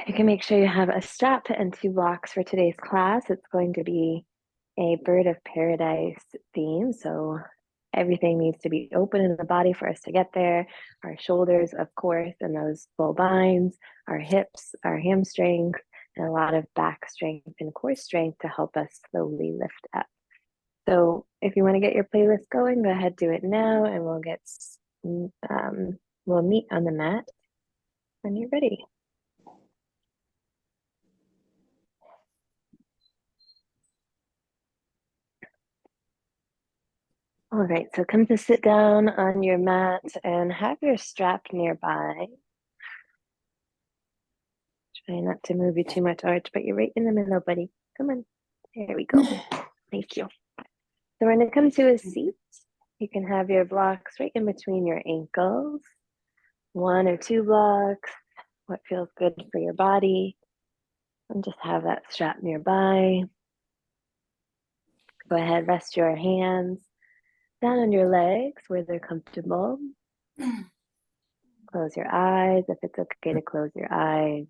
You can make sure you have a strap and 2 blocks for today's class. It's going to be a bird of paradise theme. So everything needs to be open in the body for us to get there. Our shoulders, of course, and those full binds, our hips, our hamstrings, and a lot of back strength and core strength to help us slowly lift up. So if you want to get your playlist going, go ahead, do it now, and we'll meet on the mat when you're ready. All right, so come to sit down on your mat and have your strap nearby. Try not to move you too much, Arch, but you're right in the middle, buddy. Come on. There we go. Thank you. So when it comes to a seat, you can have your blocks right in between your ankles. 1 or 2 blocks, what feels good for your body. And just have that strap nearby. Go ahead, rest your hands down on your legs where they're comfortable. Close your eyes if it's okay to close your eyes.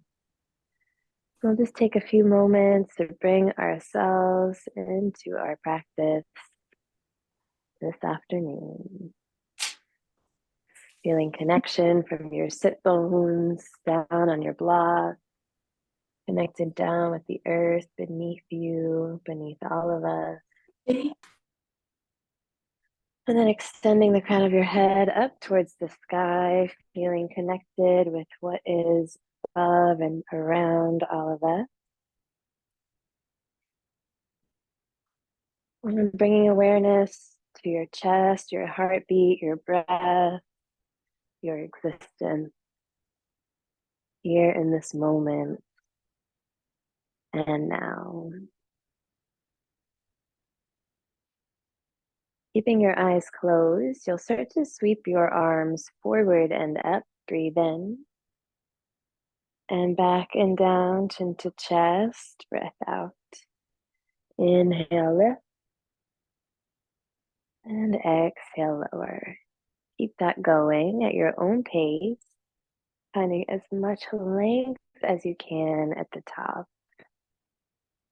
We'll just take a few moments to bring ourselves into our practice this afternoon. Feeling connection from your sit bones down on your block, connected down with the earth beneath you, beneath all of us. And then extending the crown of your head up towards the sky, feeling connected with what is above and around all of us. And bringing awareness to your chest, your heartbeat, your breath, your existence here in this moment and now. Keeping your eyes closed, you'll start to sweep your arms forward and up. Breathe in. And back and down, chin to chest. Breath out. Inhale, lift. And exhale, lower. Keep that going at your own pace, finding as much length as you can at the top.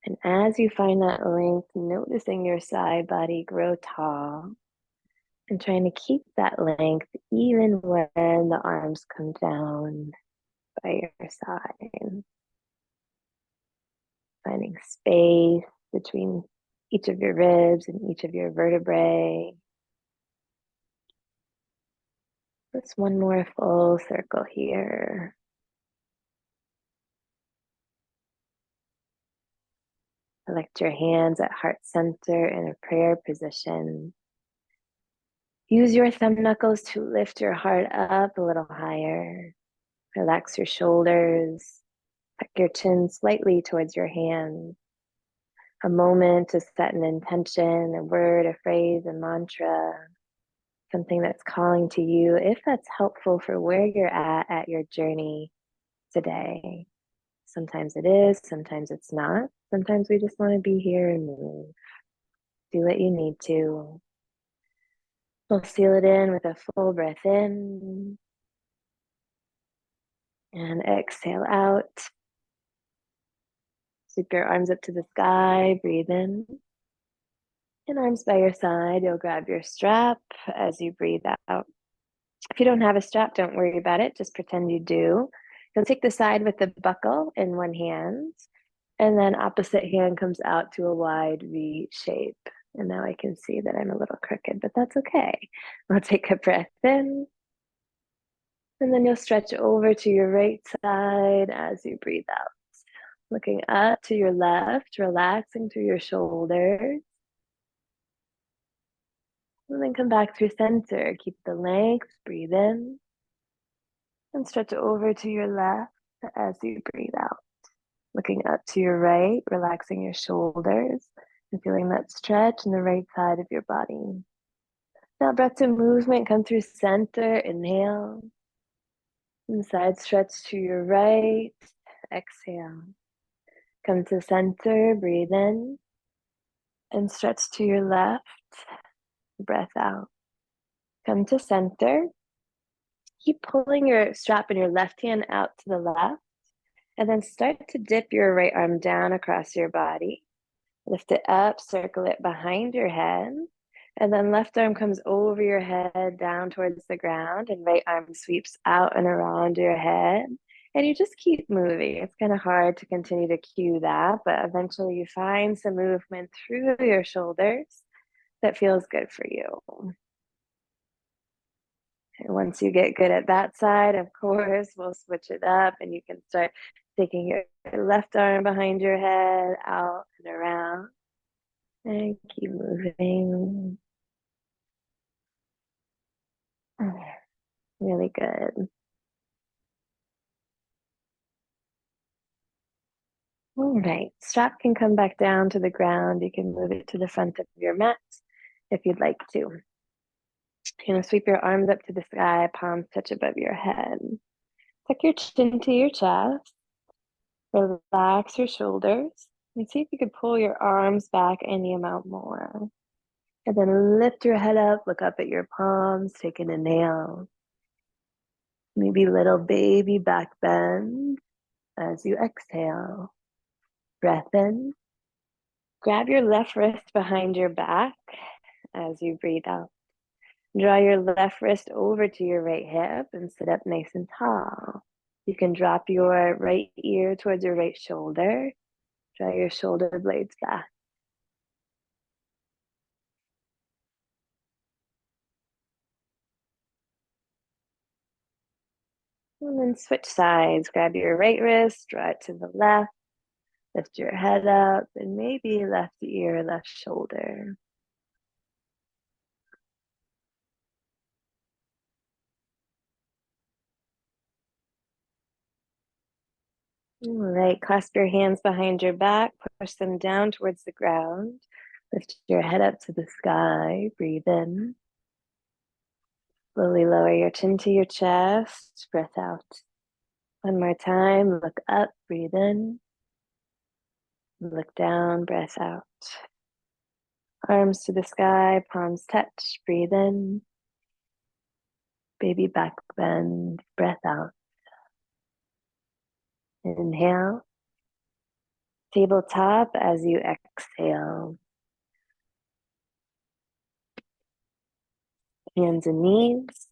And as you find that length, noticing your side body grow tall and trying to keep that length even when the arms come down by your side. Finding space between each of your ribs and each of your vertebrae. Just one more full circle here. Select your hands at heart center in a prayer position. Use your thumb knuckles to lift your heart up a little higher. Relax your shoulders. Tuck your chin slightly towards your hands. A moment to set an intention, a word, a phrase, a mantra, something that's calling to you, if that's helpful for where you're at your journey today. Sometimes it is, sometimes it's not. Sometimes we just want to be here and move. Do what you need to. We'll seal it in with a full breath in and exhale out. Sweep your arms up to the sky, breathe in. And arms by your side, you'll grab your strap as you breathe out. If you don't have a strap, don't worry about it. Just pretend you do. You'll take the side with the buckle in one hand, and then opposite hand comes out to a wide V shape. And now I can see that I'm a little crooked, but that's okay. We'll take a breath in, and then you'll stretch over to your right side as you breathe out. Looking up to your left, relaxing through your shoulders. And then come back through center. Keep the length, breathe in. And stretch over to your left as you breathe out. Looking up to your right, relaxing your shoulders and feeling that stretch in the right side of your body. Now breath to movement, come through center, inhale. And side stretch to your right, exhale. Come to center, breathe in. And stretch to your left, breath out. Come to center. Keep pulling your strap in your left hand out to the left. And then start to dip your right arm down across your body. Lift it up, circle it behind your head. And then left arm comes over your head down towards the ground, and right arm sweeps out and around your head. And you just keep moving. It's kind of hard to continue to cue that, but eventually you find some movement through your shoulders that feels good for you. And once you get good at that side, of course, we'll switch it up and you can start taking your left arm behind your head, out and around, and keep moving. Really good. All right, strap can come back down to the ground. You can move it to the front of your mat if you'd like to. You're gonna sweep your arms up to the sky, palms touch above your head. Tuck your chin to your chest. Relax your shoulders. And see if you could pull your arms back any amount more. And then lift your head up, look up at your palms, take an inhale. Maybe little baby back bend as you exhale. Breath in. Grab your left wrist behind your back as you breathe out. Draw your left wrist over to your right hip and sit up nice and tall. You can drop your right ear towards your right shoulder. Draw your shoulder blades back. And then switch sides. Grab your right wrist, draw it to the left. Lift your head up and maybe left ear, left shoulder. All right, clasp your hands behind your back, push them down towards the ground. Lift your head up to the sky, breathe in. Slowly lower your chin to your chest, breath out. One more time, look up, breathe in. Look down, breath out. Arms to the sky, palms touch, breathe in. Baby back bend, breath out. Inhale. Tabletop as you exhale. Hands and knees.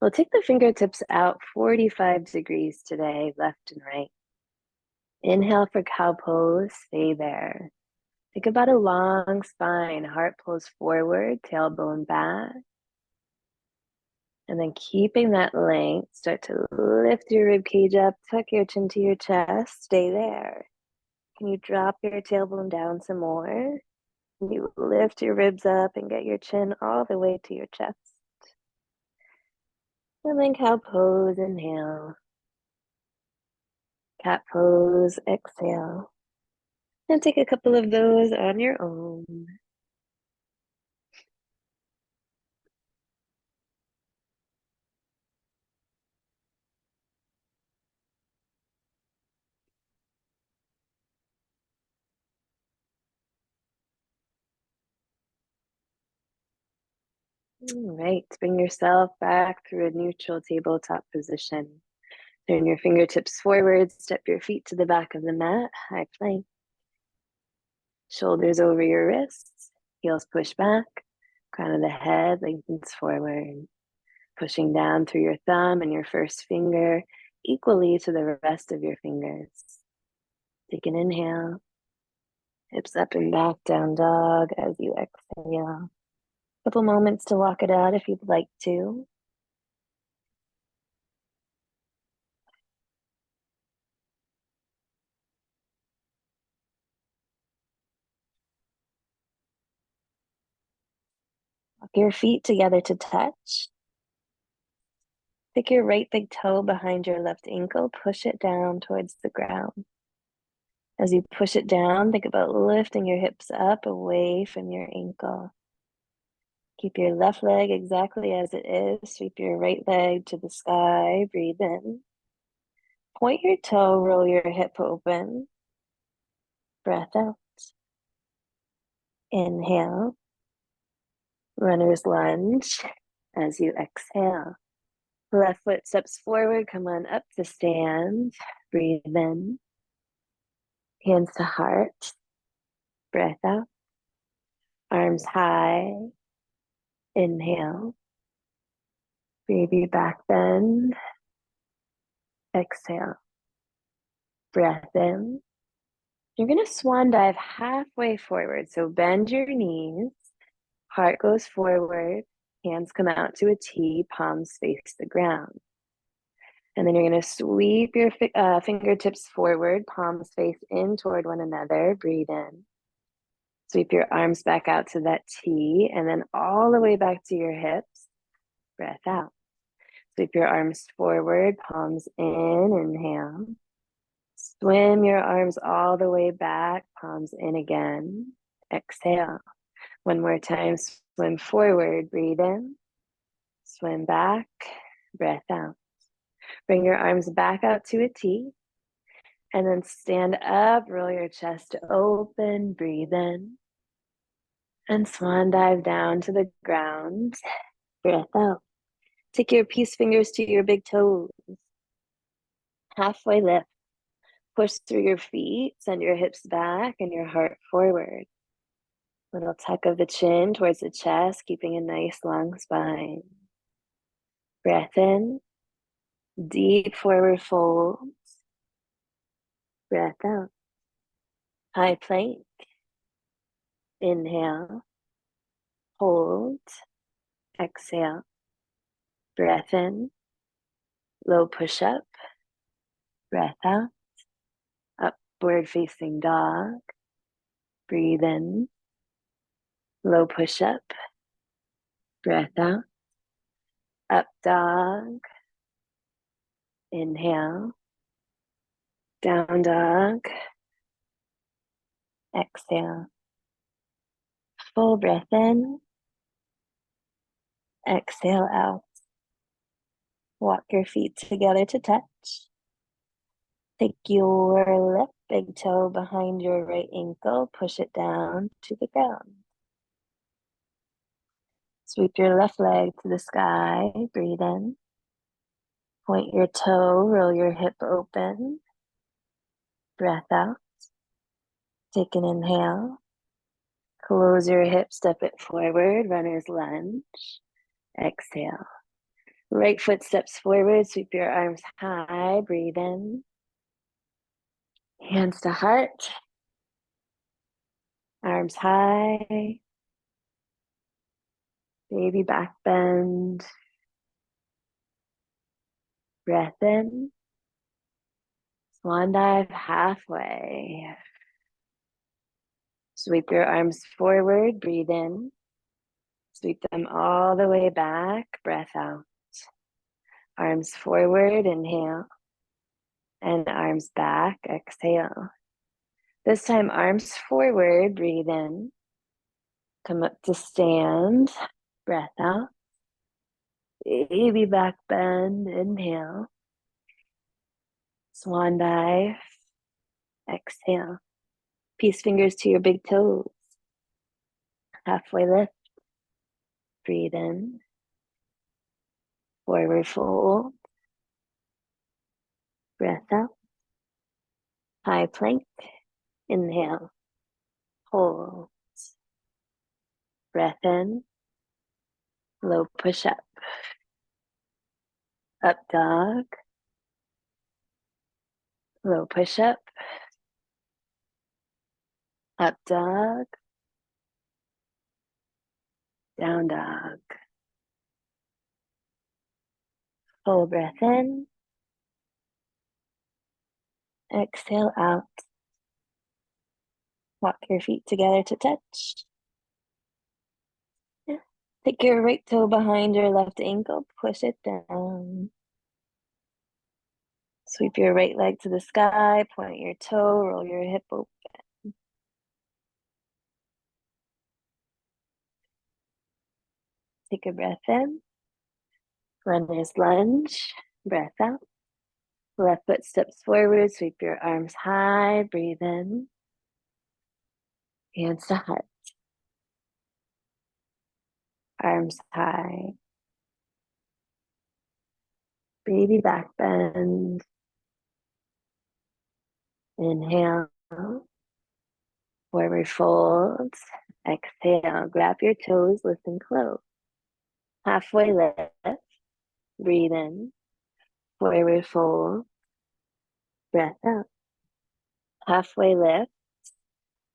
We'll take the fingertips out 45 degrees today, left and right. Inhale for cow pose, stay there. Think about a long spine, heart pulls forward, tailbone back. And then keeping that length, start to lift your rib cage up, tuck your chin to your chest, stay there. Can you drop your tailbone down some more? You lift your ribs up and get your chin all the way to your chest. And then cow pose, inhale. Cat pose, exhale. And take a couple of those on your own. All right, bring yourself back through a neutral tabletop position. Turn your fingertips forward, step your feet to the back of the mat, high plank. Shoulders over your wrists, heels push back, crown of the head lengthens forward, pushing down through your thumb and your first finger equally to the rest of your fingers. Take an inhale, hips up and back, down dog as you exhale. Couple moments to walk it out if you'd like to. Walk your feet together to touch. Pick your right big toe behind your left ankle, push it down towards the ground. As you push it down, think about lifting your hips up away from your ankle. Keep your left leg exactly as it is. Sweep your right leg to the sky. Breathe in. Point your toe, roll your hip open. Breath out. Inhale. Runner's lunge as you exhale. Left foot steps forward, come on up to stand. Breathe in. Hands to heart. Breath out. Arms high. Inhale. Baby back bend. Exhale. Breath in. You're going to swan dive halfway forward. So bend your knees. Heart goes forward. Hands come out to a T. Palms face the ground. And then you're going to sweep your fingertips forward. Palms face in toward one another. Breathe in. Sweep your arms back out to that T. And then all the way back to your hips. Breath out. Sweep your arms forward. Palms in. Inhale. Swim your arms all the way back, palms in again. Exhale. One more time, swim forward, breathe in. Swim back, breath out. Bring your arms back out to a T. And then stand up, roll your chest open, breathe in. And swan dive down to the ground. Breath out. Take your peace fingers to your big toes. Halfway lift. Push through your feet, send your hips back and your heart forward. Little tuck of the chin towards the chest, keeping a nice long spine. Breath in, deep forward fold. Breath out. High plank. Inhale, hold, exhale. Breath in, low push up. Breath out, upward facing dog. Breathe in, low push up. Breath out, up dog. Inhale, down dog. Exhale. Full breath in. Exhale out. Walk your feet together to touch. Take your left big toe behind your right ankle. Push it down to the ground. Sweep your left leg to the sky. Breathe in. Point your toe. Roll your hip open. Breath out. Take an inhale. Close your hips. Step it forward. Runner's lunge. Exhale. Right foot steps forward. Sweep your arms high. Breathe in. Hands to heart. Arms high. Baby back bend. Breath in. Swan dive halfway. Sweep your arms forward. Breathe in. Sweep them all the way back. Breath out. Arms forward. Inhale. And arms back. Exhale. This time, arms forward. Breathe in. Come up to stand. Breath out. Baby back bend. Inhale. Swan dive. Exhale. Peace fingers to your big toes. Halfway lift. Breathe in. Forward fold. Breath out. High plank. Inhale. Hold. Breath in. Low push up. Up dog. Low push up. Up dog. Down dog. Full breath in. Exhale out. Walk your feet together to touch. Take your right toe behind your left ankle. Push it down. Sweep your right leg to the sky. Point your toe. Roll your hip open. Take a breath in. Runner's lunge. Breath out. Left foot steps forward. Sweep your arms high. Breathe in. Hands to heart. Arms high. Baby back bend. Inhale, forward fold. Exhale, grab your toes, lift and close. Halfway lift, breathe in, forward fold, breath out. Halfway lift,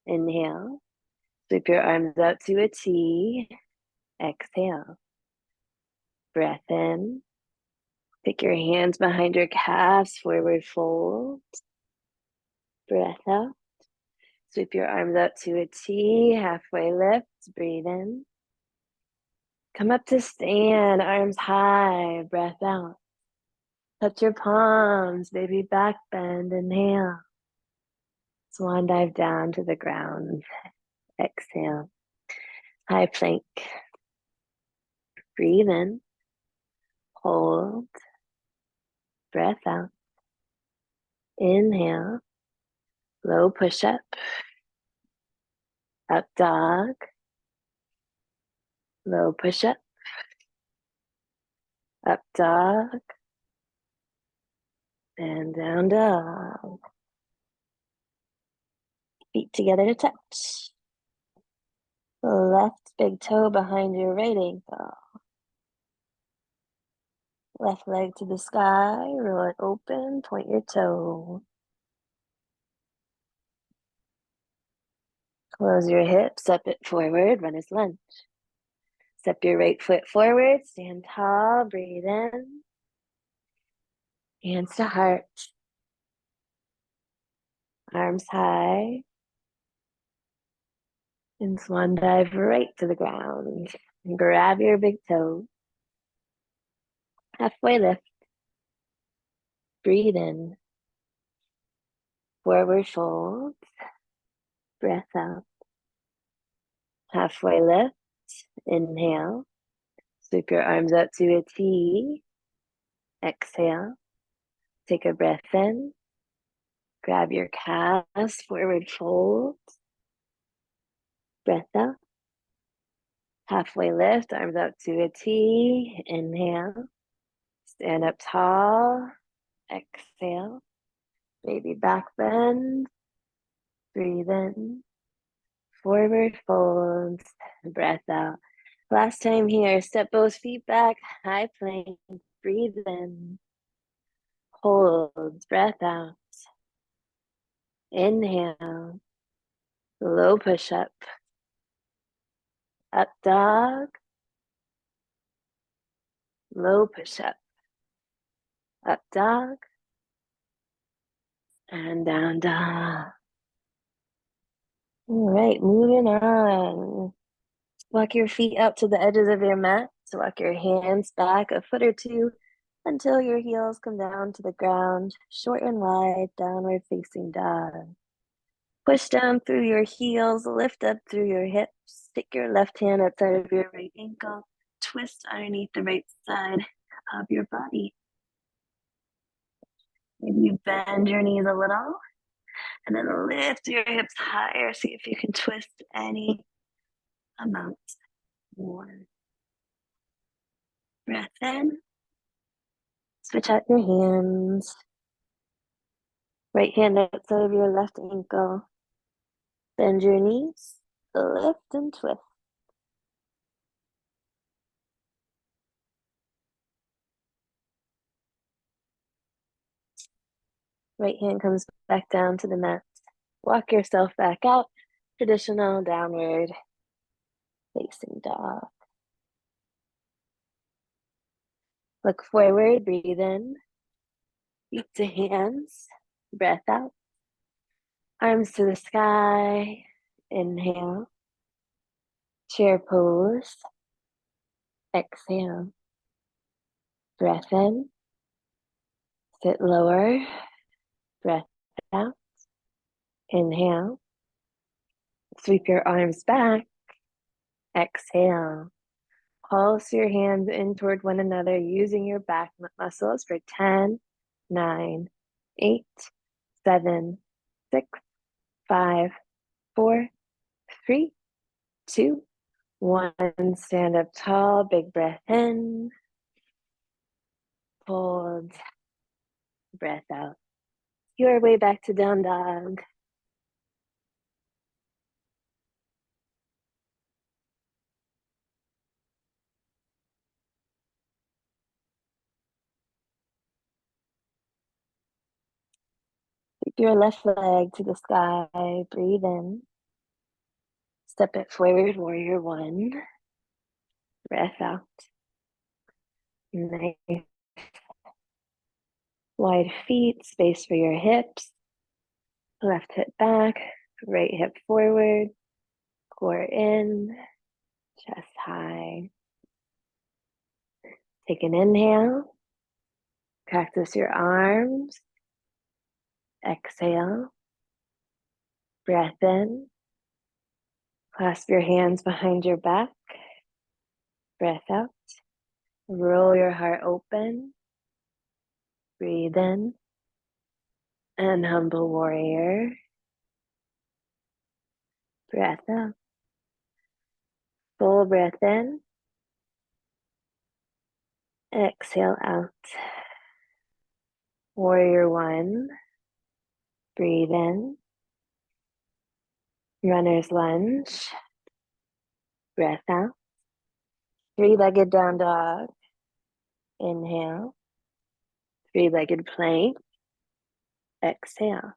inhale, sweep your arms out to a T, exhale, breath in, take your hands behind your calves, forward fold, breath out, sweep your arms out to a T, halfway lift, breathe in, come up to stand, arms high, breath out. Touch your palms, baby back bend, inhale. Swan dive down to the ground, exhale. High plank, breathe in, hold, breath out. Inhale, low push-up, up dog, low push-up, up dog, and down dog. Feet together to touch. Left big toe behind your right ankle. Left leg to the sky, roll it open, point your toe. Close your hips, step it forward, runner's lunge. Step your right foot forward, stand tall, breathe in. Hands to heart. Arms high. And swan dive right to the ground. And grab your big toe. Halfway lift. Breathe in. Forward fold. Breath out. Halfway lift. Inhale. Sweep your arms out to a T. Exhale. Take a breath in. Grab your calves. Forward fold. Breath out. Halfway lift. Arms out to a T. Inhale. Stand up tall. Exhale. Baby back bend. Breathe in. Forward fold. Breath out. Last time here. Step both feet back. High plank. Breathe in. Hold. Breath out. Inhale. Low push up. Up dog. Low push up. Up dog. And down dog. All right, moving on. Walk your feet out to the edges of your mat. So walk your hands back a foot or two until your heels come down to the ground, short and wide, downward facing dog. Push down through your heels, lift up through your hips. Take your left hand outside of your right ankle, twist underneath the right side of your body. Maybe you bend your knees a little, and then lift your hips higher. See if you can twist any amount more. Breath in. Switch out your hands. Right hand outside of your left ankle. Bend your knees, lift and twist. Right hand comes back down to the mat. Walk yourself back out. Traditional downward facing dog. Look forward, breathe in. Feet to hands, breath out. Arms to the sky, inhale. Chair pose, exhale. Breath in, sit lower, breath out. Inhale. Sweep your arms back, exhale. Pulse your hands in toward one another using your back muscles for 10, 9, 8, 7, 6, 5, 4, 3, 2, 1. Stand up tall, big breath in. Hold. Breath out. Your way back to down dog. Take your left leg to the sky. Breathe in. Step it forward, warrior one. Breath out. Nice. Wide feet, space for your hips. Left hip back, right hip forward. Core in, chest high. Take an inhale. Practice your arms. Exhale. Breath in. Clasp your hands behind your back. Breath out. Roll your heart open. Breathe in. And humble warrior. Breath out. Full breath in. Exhale out. Warrior one. Breathe in. Runner's lunge. Breath out. Three-legged down dog. Inhale. Three-legged plank. Exhale.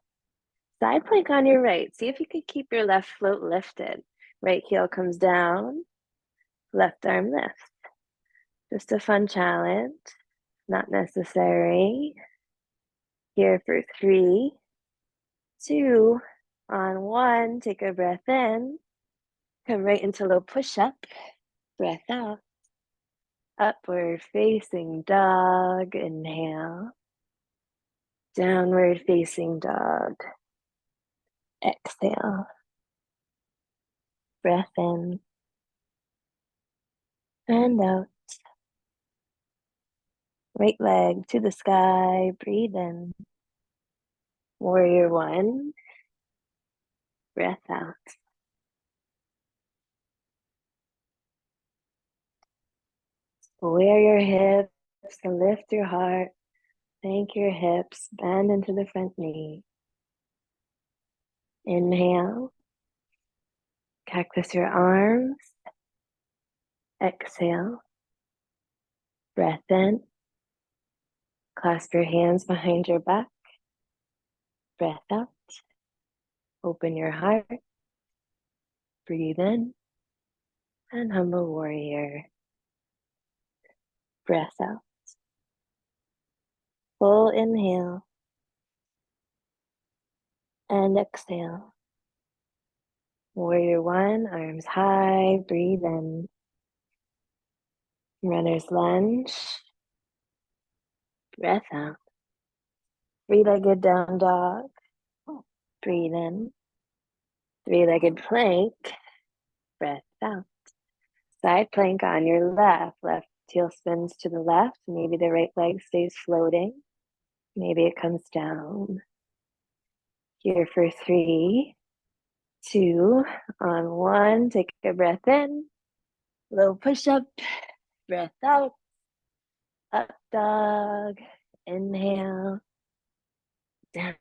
Side plank on your right. See if you can keep your left float lifted. Right heel comes down. Left arm lifts. Just a fun challenge. Not necessary. Here for 3, 2, on 1. Take a breath in. Come right into low push-up. Breath out. Upward facing dog. Inhale. Downward facing dog. Exhale. Breath in. And out. Right leg to the sky. Breathe in. Warrior one. Breath out. Square your hips and lift your heart. Thank your hips. Bend into the front knee. Inhale. Cactus your arms. Exhale. Breath in. Clasp your hands behind your back. Breath out. Open your heart. Breathe in. And humble warrior. Breath out. Full inhale. And exhale. Warrior one, arms high. Breathe in. Runner's lunge. Breath out. Three-legged down dog. Breathe in. Three-legged plank. Breath out. Side plank on your left. Left heel spins to the left. Maybe the right leg stays floating. Maybe it comes down. Here for 3, 2, on 1. Take a breath in. Low push-up. Breath out. Up dog. Inhale. Down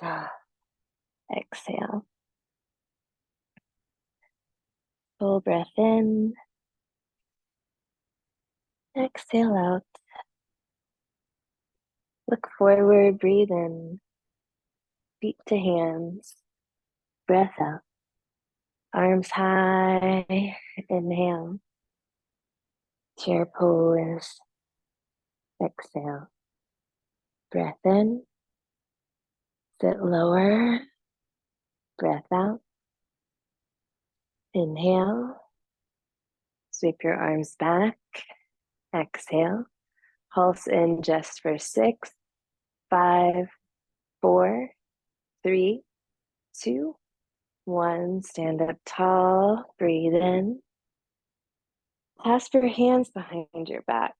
dog. Exhale. Full breath in. Exhale out. Look forward, breathe in. Feet to hands. Breath out. Arms high. Inhale. Chair pose. Exhale. Breath in. Sit lower. Breath out. Inhale. Sweep your arms back. Exhale. Pulse in just for 6, 5, 4, 3, 2, 1. Stand up tall. Breathe in. Clasp your hands behind your back.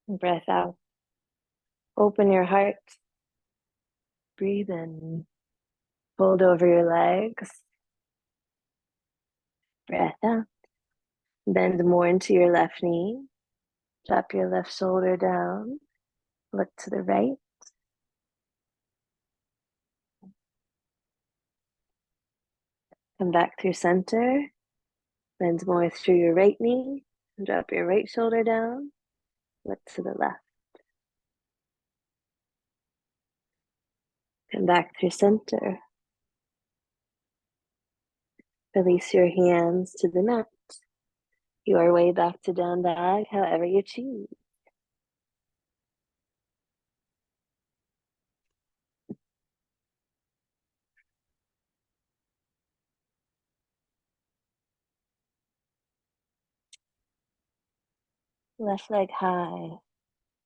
Breath out. Open your heart. Breathe in. Fold over your legs. Breath out. Bend more into your left knee. Drop your left shoulder down. Look to the right. Come back through center. Bend more through your right knee. Drop your right shoulder down. Look to the left. Come back through center. Release your hands to the mat. Your way back to down dog, however you choose. Left leg high.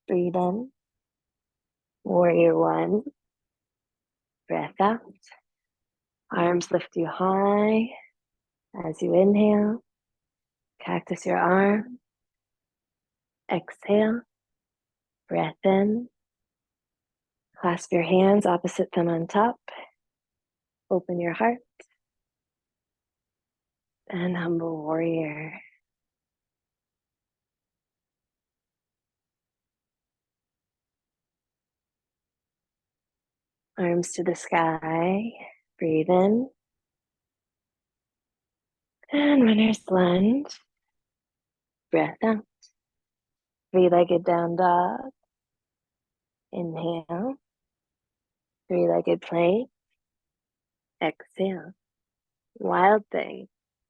Breathe in. Warrior one. Breath out. Arms lift you high as you inhale. Cactus your arm. Exhale. Breath in. Clasp your hands, opposite thumb on top. Open your heart. And humble warrior. Arms to the sky. Breathe in. And runner's lunge. Breath out. Three-legged down dog. Inhale. Three-legged plank. Exhale. Wild thing.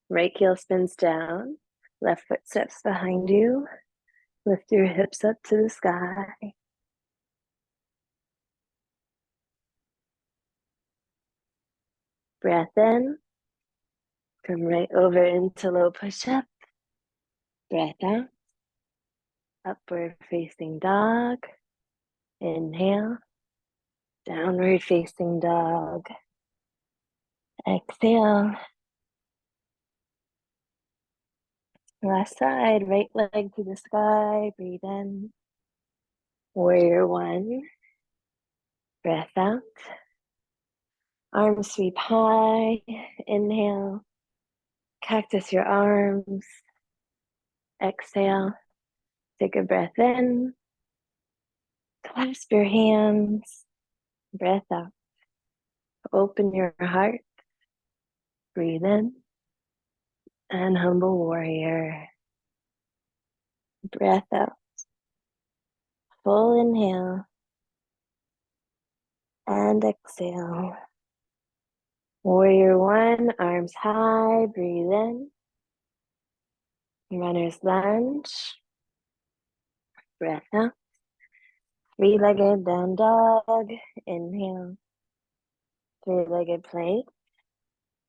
Right heel spins down. Left foot steps behind you. Lift your hips up to the sky. Breath in. Come right over into low push-up. Breath out. Upward facing dog. Inhale. Downward facing dog. Exhale. Last side, right leg to the sky. Breathe in. Warrior one. Breath out. Arms sweep high. Inhale. Cactus your arms. Exhale. Take a breath in. Clasp your hands. Breath out. Open your heart. Breathe in. And humble warrior. Breath out. Full inhale. And exhale. Warrior one, arms high. Breathe in. Runner's lunge. Breath out. Three-legged down dog. Inhale. Three-legged plank.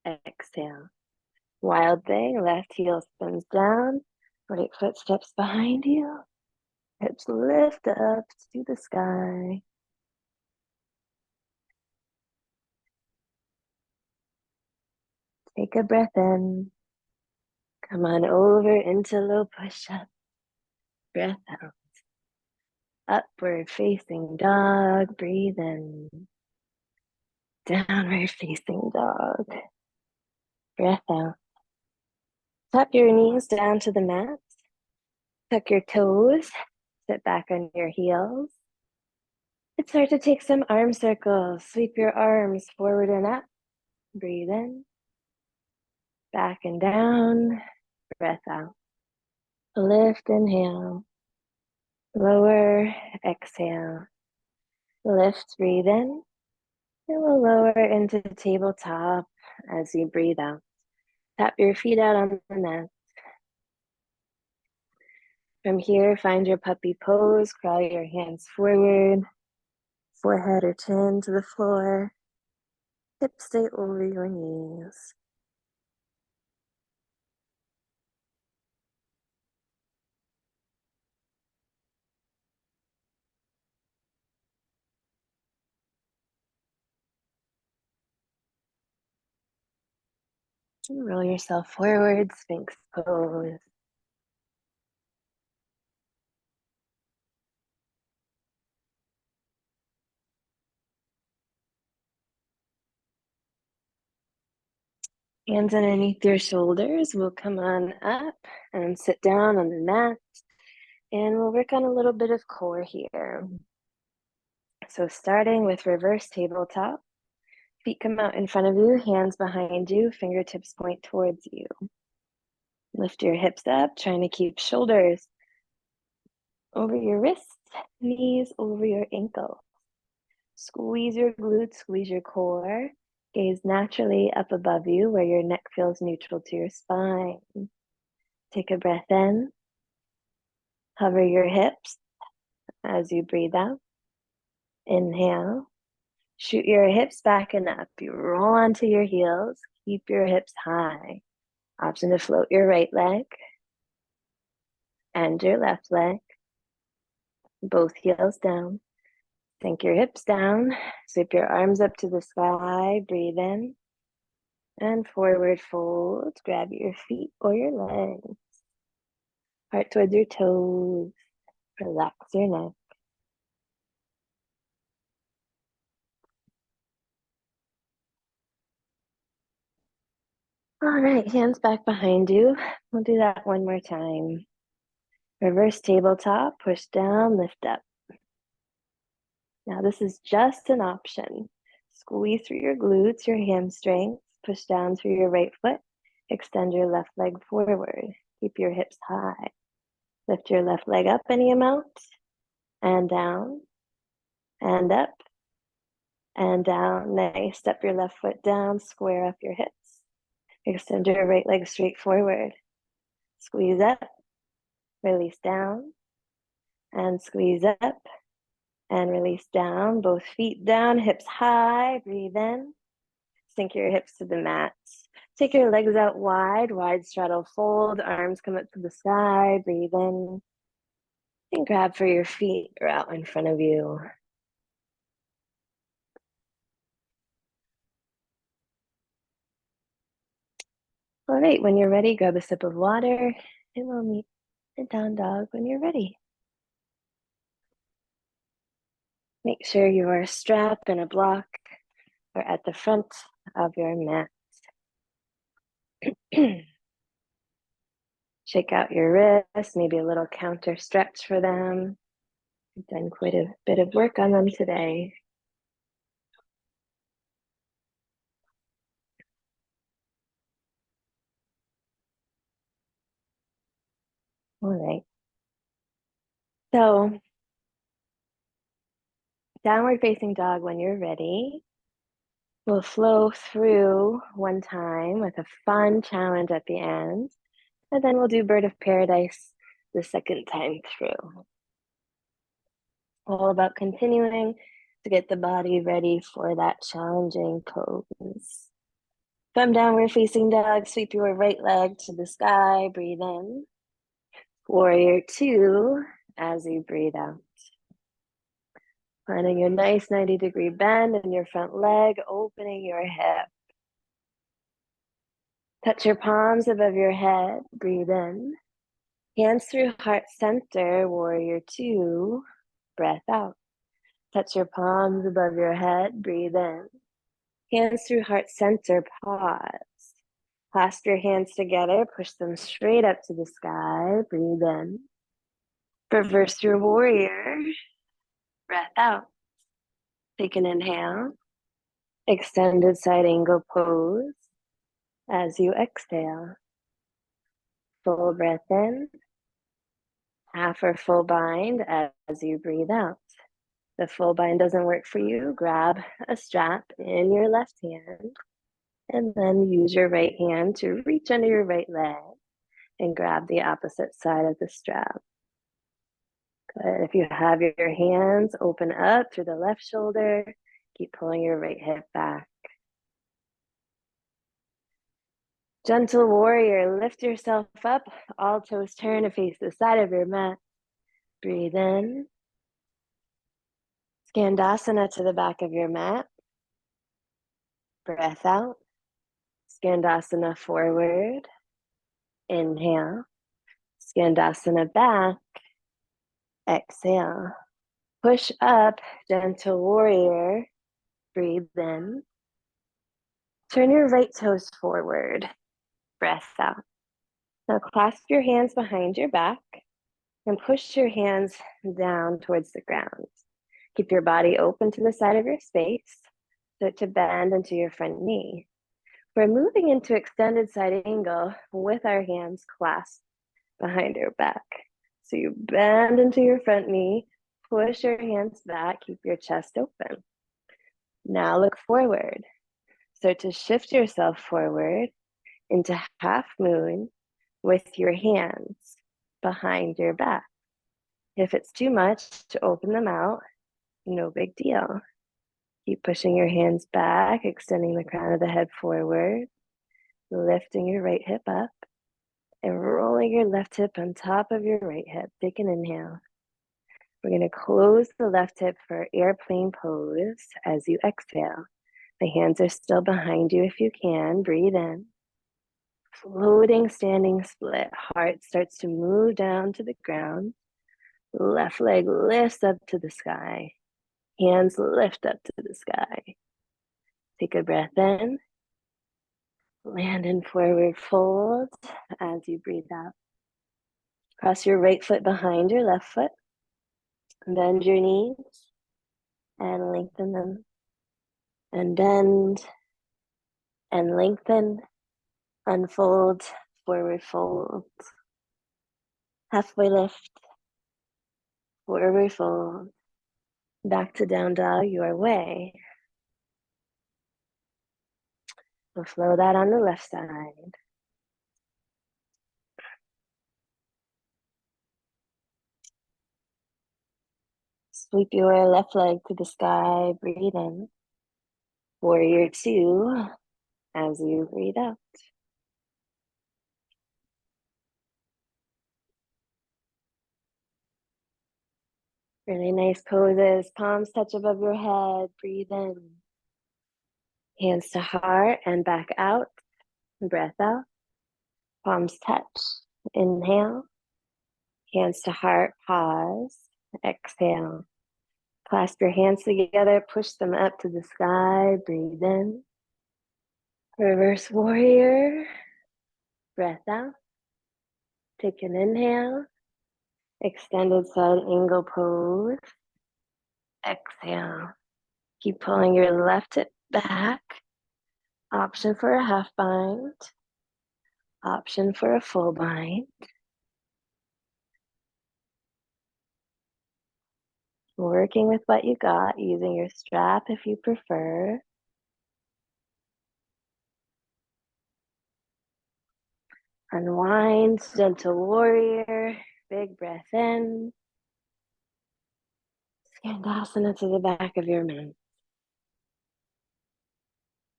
Exhale. Wild thing. Left heel spins down. Right foot steps behind you. Hips lift up to the sky. Take a breath in. Come on over into low push-up. Breath out. Upward facing dog. Breathe in. Downward facing dog. Breath out. Tap your knees down to the mat. Tuck your toes. Sit back on your heels. It's hard to take some arm circles. Sweep your arms forward and up. Breathe in. Back and down. Breath out. Lift, inhale. Lower, exhale. Lift, breathe in. And we'll lower into tabletop as you breathe out. Tap your feet out on the mat. From here, find your puppy pose. Crawl your hands forward. Forehead or chin to the floor. Hips stay over your knees. Roll yourself forward, Sphinx pose. Hands underneath your shoulders. We'll come on up and sit down on the mat. And we'll work on a little bit of core here. So starting with reverse tabletop, feet come out in front of you, hands behind you, fingertips point towards you. Lift your hips up, trying to keep shoulders over your wrists, knees over your ankles. Squeeze your glutes, squeeze your core. Gaze naturally up above you where your neck feels neutral to your spine. Take a breath in. Hover your hips as you breathe out. Inhale. Shoot your hips back and up. You roll onto your heels. Keep your hips high. Option to float your right leg and your left leg. Both heels down. Sink your hips down. Sweep your arms up to the sky. Breathe in. And forward fold. Grab your feet or your legs. Heart towards your toes. Relax your neck. All right, hands back behind you. We'll do that one more time. Reverse tabletop, push down, lift up. Now this is just an option. Squeeze through your glutes, your hamstrings, push down through your right foot, extend your left leg forward. Keep your hips high. Lift your left leg up any amount, and down, and up, and down. Nice. Step your left foot down, square up your hips. Extend your right leg straight forward. Squeeze up, release down, and squeeze up, and release down. Both feet down, hips high. Breathe in. Sink your hips to the mat. Take your legs out wide, wide straddle fold. Arms come up to the sky. Breathe in. And grab for your feet or out in front of you. All right, when you're ready, grab a sip of water and we'll meet in down dog when you're ready. Make sure your strap and a block are at the front of your mat. Shake out your wrists, maybe a little counter stretch for them. We've done quite a bit of work on them today. All right. So, downward facing dog when you're ready. We'll flow through one time with a fun challenge at the end. And then we'll do bird of paradise the second time through. All about continuing to get the body ready for that challenging pose. From downward facing dog, sweep your right leg to the sky, breathe in. Warrior two as you breathe out. Finding a nice 90-degree bend in your front leg, opening your hip. Touch your palms above your head, breathe in. Hands through heart center, warrior two, breath out. Touch your palms above your head, breathe in. Hands through heart center, pause. Clasp your hands together, push them straight up to the sky, breathe in. Reverse your warrior, breath out. Take an inhale, extended side angle pose. As you exhale, full breath in, half or full bind as you breathe out. The full bind doesn't work for you, grab a strap in your left hand and then use your right hand to reach under your right leg and grab the opposite side of the strap. Good. If you have your hands, open up through the left shoulder, keep pulling your right hip back. Gentle warrior, lift yourself up, all toes turn to face the side of your mat. Breathe in. Skandasana to the back of your mat. Breath out. Skandasana forward. Inhale. Skandasana back. Exhale. Push up, gentle warrior. Breathe in. Turn your right toes forward. Breath out. Now clasp your hands behind your back and push your hands down towards the ground. Keep your body open to the side of your space. Start to bend into your front knee. We're moving into extended side angle with our hands clasped behind your back. So you bend into your front knee, push your hands back, keep your chest open. Now look forward. Start to shift yourself forward into half moon with your hands behind your back. If it's too much to open them out, no big deal. Keep pushing your hands back, extending the crown of the head forward, lifting your right hip up, and rolling your left hip on top of your right hip. Take an inhale. We're going to close the left hip for airplane pose as you exhale. The hands are still behind you if you can. Breathe in. Floating standing split. Heart starts to move down to the ground. Left leg lifts up to the sky. Hands lift up to the sky. Take a breath in. Land in forward fold as you breathe out. Cross your right foot behind your left foot. Bend your knees and lengthen them. And bend and lengthen. Unfold, forward fold. Halfway lift, forward fold. Back to down dog your way. We'll flow that on the left side. Sweep your left leg to the sky, breathe in. Warrior two as you breathe out. Really nice poses. Palms touch above your head. Breathe in. Hands to heart and back out. Breath out. Palms touch. Inhale. Hands to heart. Pause. Exhale. Clasp your hands together. Push them up to the sky. Breathe in. Reverse warrior. Breath out. Take an inhale. Extended side angle pose. Exhale. Keep pulling your left hip back. Option for a half bind. Option for a full bind. Working with what you got, using your strap if you prefer. Unwind, gentle warrior. Big breath in. Skandasana to the back of your mat.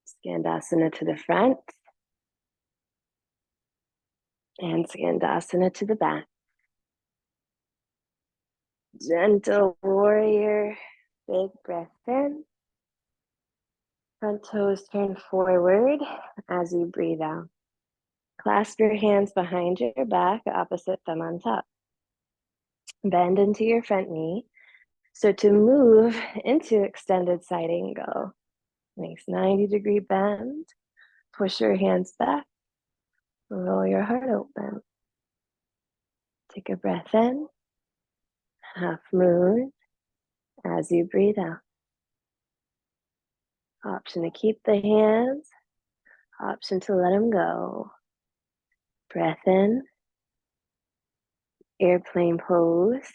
Skandasana to the front. And Skandasana to the back. Gentle warrior. Big breath in. Front toes turn forward as you breathe out. Clasp your hands behind your back, opposite thumb on top. Bend into your front knee. So to move into extended side angle, nice 90-degree bend. Push your hands back. Roll your heart open. Take a breath in. Half moon as you breathe out. Option to keep the hands. Option to let them go. Breath in. Airplane pose.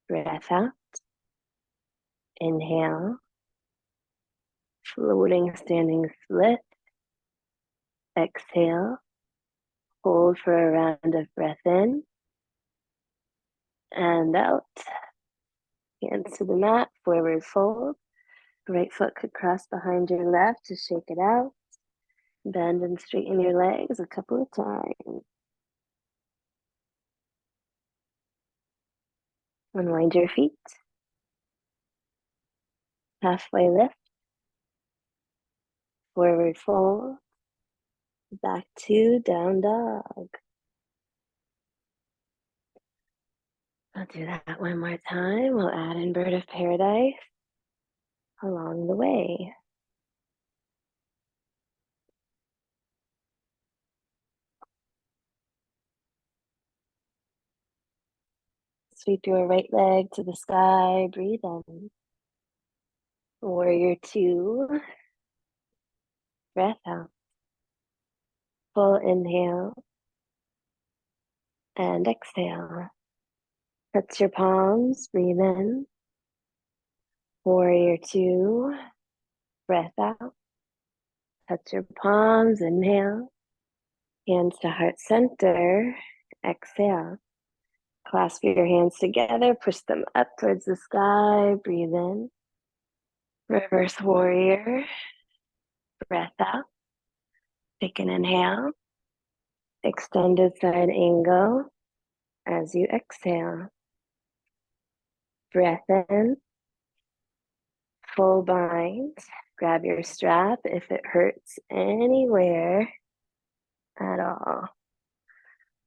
Breath out. Inhale. Floating standing split. Exhale. Hold for a round of breath in. And out. Hands to the mat. Forward fold. Right foot could cross behind your left to shake it out. Bend and straighten your legs a couple of times. Unwind your feet. Halfway lift. Forward fold. Back to down dog. I'll do that one more time. We'll add in bird of paradise along the way. Sweep your right leg to the sky, breathe in. Warrior two, breath out. Full inhale and exhale. Touch your palms, breathe in. Warrior two, breath out. Touch your palms, inhale. Hands to heart center, exhale. Clasp your hands together, push them up towards the sky, breathe in. Reverse warrior, breath out. Take an inhale. Extended side angle as you exhale. Breath in. Full bind. Grab your strap if it hurts anywhere at all.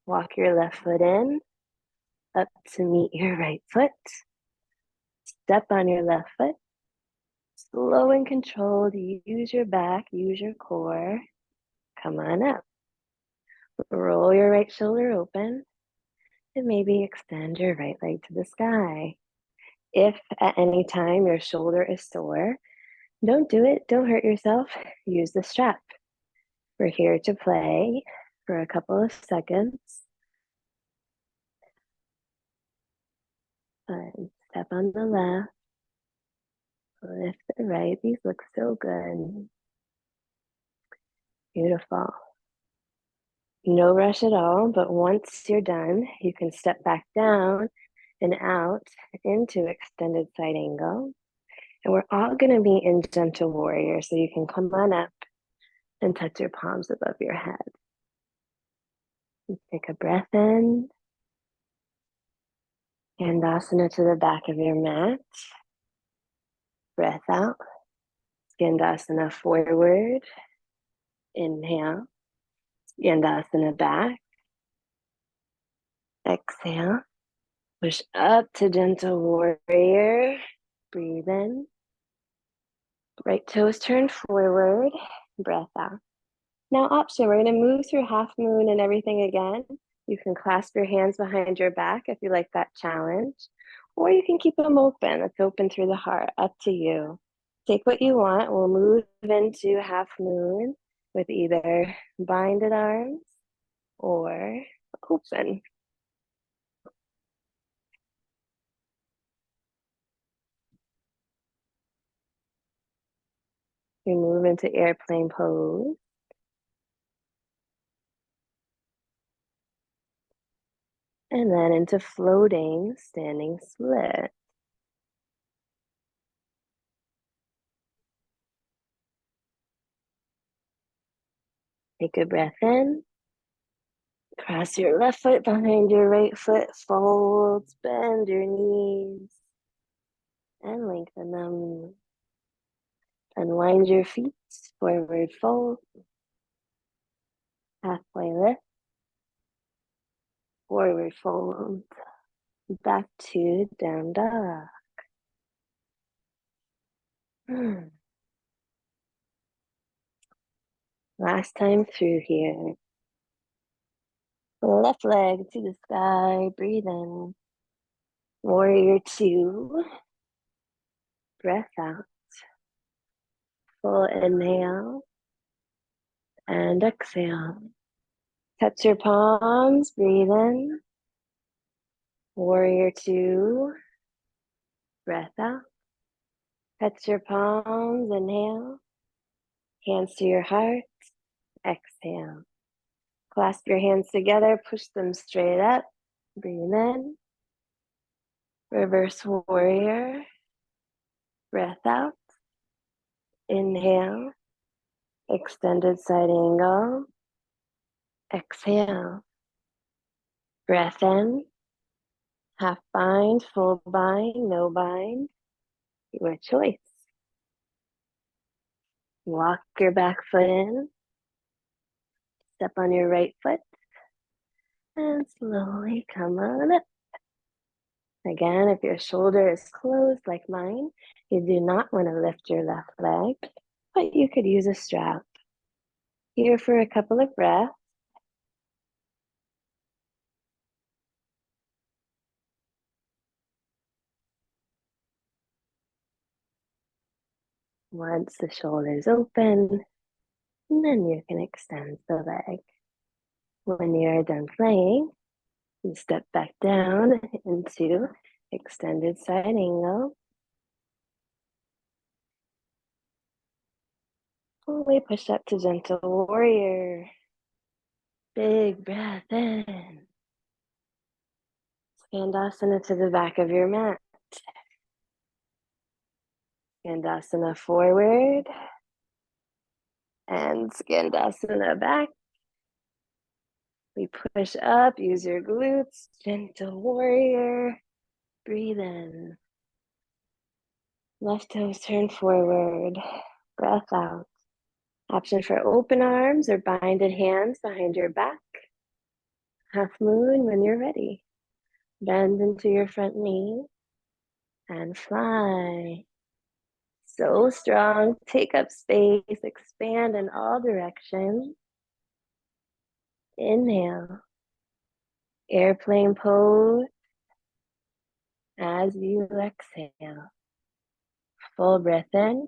Walk your left foot in, up to meet your right foot. Step on your left foot. Slow and controlled. Use your back, use your core. Come on up. Roll your right shoulder open and maybe extend your right leg to the sky. If at any time your shoulder is sore, don't do it. Don't hurt yourself. Use the strap. We're here to play for a couple of seconds. Step on the left. Lift the right. These look so good. Beautiful. No rush at all, but once you're done, you can step back down and out into extended side angle. And we're all going to be in gentle warrior, so you can come on up and touch your palms above your head. Take a breath in. Skandasana to the back of your mat. Breath out. Skandasana forward. Inhale. Skandasana back. Exhale. Push up to gentle warrior. Breathe in. Right toes turn forward. Breath out. Now option, we're going to move through half moon and everything again. You can clasp your hands behind your back if you like that challenge, or you can keep them open. It's open through the heart, up to you. Take what you want. We'll move into half moon with either binded arms or open. You move into airplane pose. And then into floating standing split. Take a breath in. Cross your left foot behind your right foot. Fold, bend your knees, and lengthen them. Unwind your feet, forward fold. Halfway lift, forward fold. Back to down dog. Last time through here. Left leg to the sky, breathe in. Warrior two. Breath out. Full inhale and exhale. Touch your palms, breathe in. Warrior two. Breath out. Touch your palms, inhale. Hands to your heart, exhale. Clasp your hands together, push them straight up. Breathe in. Reverse warrior. Breath out. Inhale. Extended side angle. Exhale. Breath in. Half bind, full bind, no bind. Your choice. Walk your back foot in. Step on your right foot. And slowly come on up. Again, if your shoulder is closed like mine, you do not want to lift your left leg, but you could use a strap. Here for a couple of breaths. Once the shoulders open, and then you can extend the leg. When you're done playing, you step back down into extended side angle. Fully push up to gentle warrior. Big breath in. Skandasana to the back of your mat. Skandasana forward. And Skandasana back. We push up, use your glutes, gentle warrior. Breathe in. Left toes turn forward. Breath out. Option for open arms or binded hands behind your back. Half moon when you're ready. Bend into your front knee and fly. So strong. Take up space. Expand in all directions. Inhale. Airplane pose as you exhale. Full breath in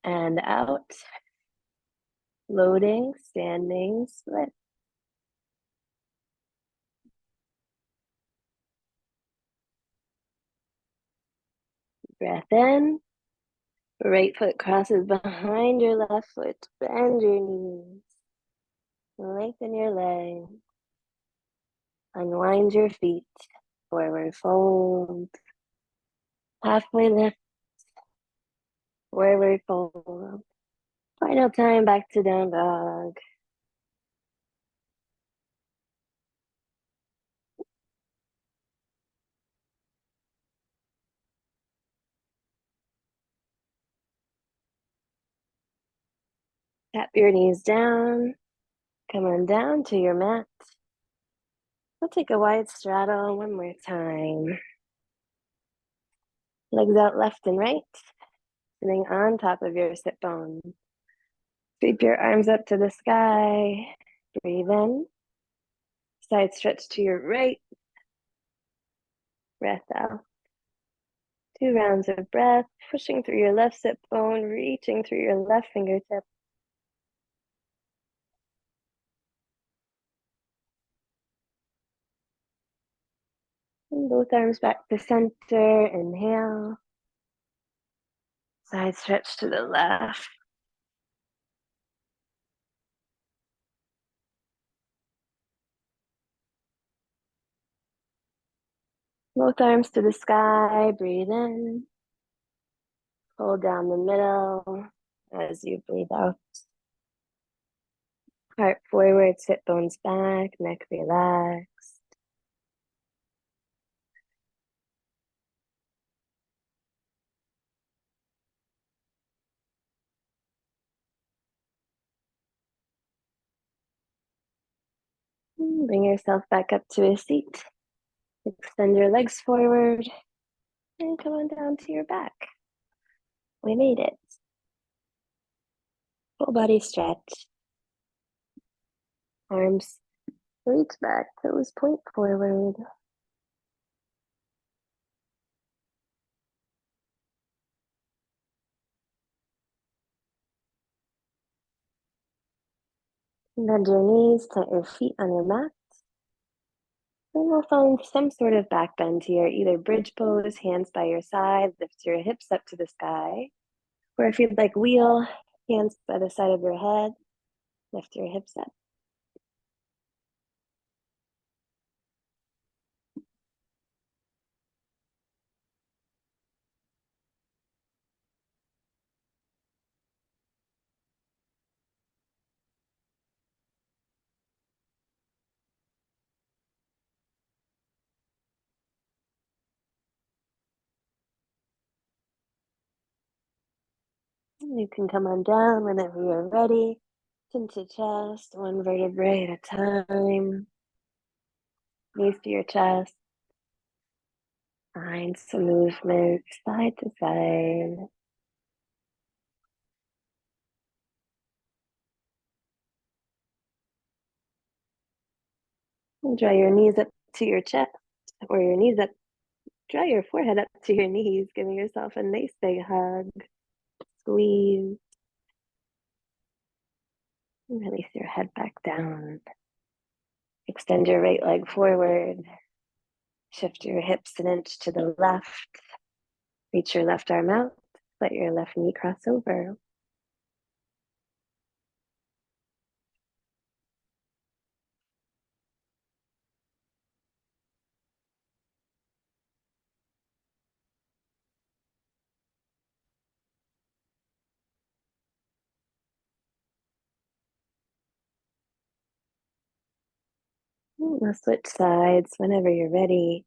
and out. Loading, standing, split. Breath in. Right foot crosses behind your left foot. Bend your knees. Lengthen your legs. Unwind your feet. Forward fold. Halfway lift. Forward fold. Final time back to down dog. Tap your knees down. Come on down to your mat. We'll take a wide straddle one more time. Legs out left and right. Sitting on top of your sit bones. Sweep your arms up to the sky. Breathe in. Side stretch to your right. Breath out. 2 rounds of breath, pushing through your left sit bone, reaching through your left fingertip. And both arms back to center. Inhale. Side stretch to the left. Both arms to the sky. Breathe in. Hold down the middle as you breathe out. Heart forward, sit bones back, neck relaxed. Bring yourself back up to a seat. Extend your legs forward and come on down to your back. We made it. Full body stretch. Arms reach back, toes point forward. Bend your knees, plant your feet on your mat. Then we'll find some sort of back bend here, either bridge pose, hands by your side, lift your hips up to the sky. Or if you'd like wheel, hands by the side of your head, lift your hips up. You can come on down whenever you're ready. Chin to chest, one vertebrae at a time. Knees to your chest. Find some movement side to side. And draw your knees up to your chest, or your knees up. Draw your forehead up to your knees, giving yourself a nice big hug. squeeze. And release your head back down. Extend your right leg forward. Shift your hips an inch to the left. Reach your left arm out. Let your left knee cross over. Now switch sides whenever you're ready.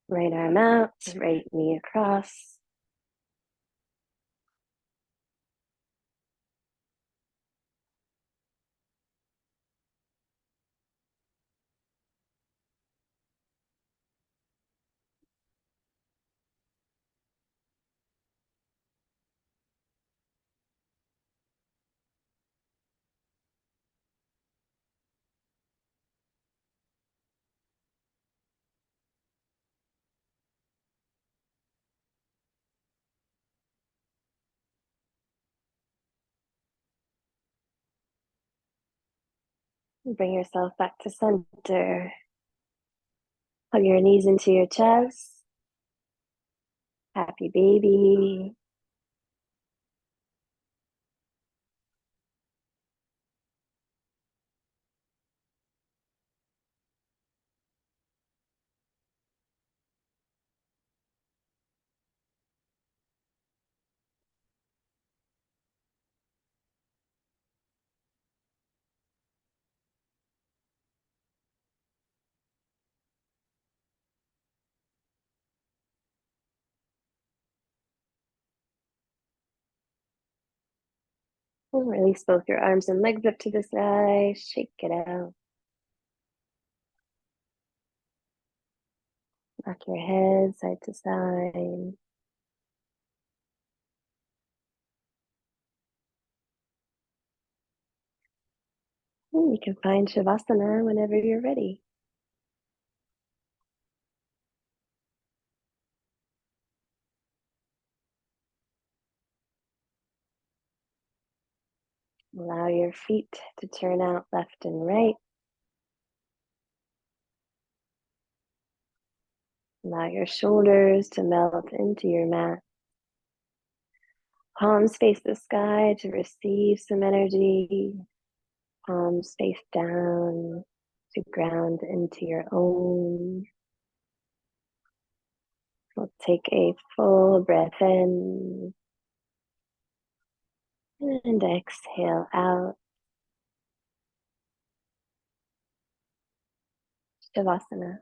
Right arm out, right knee across. Bring yourself back to center. Hug your knees into your chest. Happy baby. And release both your arms and legs up to the side. Shake it out. Rock your head side to side. And you can find Shavasana whenever you're ready. Allow your feet to turn out left and right. Allow your shoulders to melt into your mat. Palms face the sky to receive some energy. Palms face down to ground into your own. We'll take a full breath in and exhale out. Shavasana.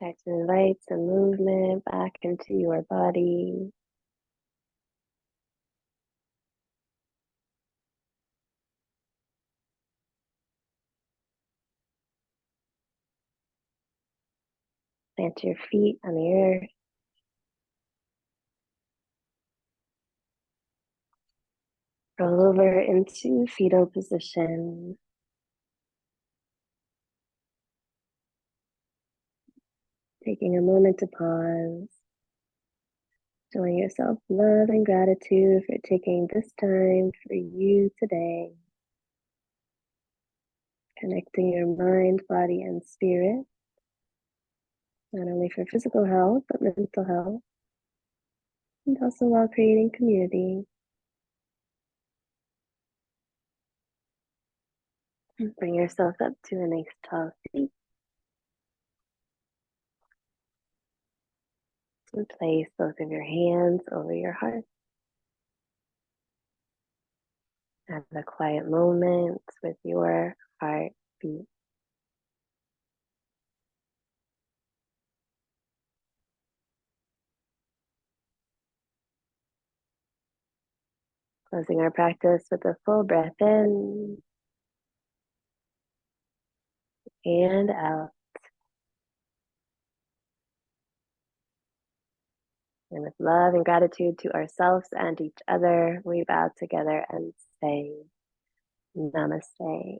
Start to invite some movement back into your body. Plant your feet on the earth. Roll over into fetal position. Taking a moment to pause. Showing yourself love and gratitude for taking this time for you today. Connecting your mind, body, and spirit, not only for physical health, but mental health, and also while creating community. Bring yourself up to a nice tall seat. And place both of your hands over your heart. Have a quiet moment with your heartbeat. Closing our practice with a full breath in and out. And with love and gratitude to ourselves and each other, we bow together and say, Namaste.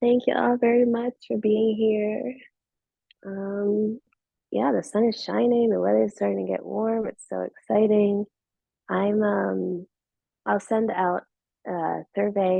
Thank you all very much for being here. Yeah, the sun is shining, the weather is starting to get warm. It's so exciting. I'll send out a survey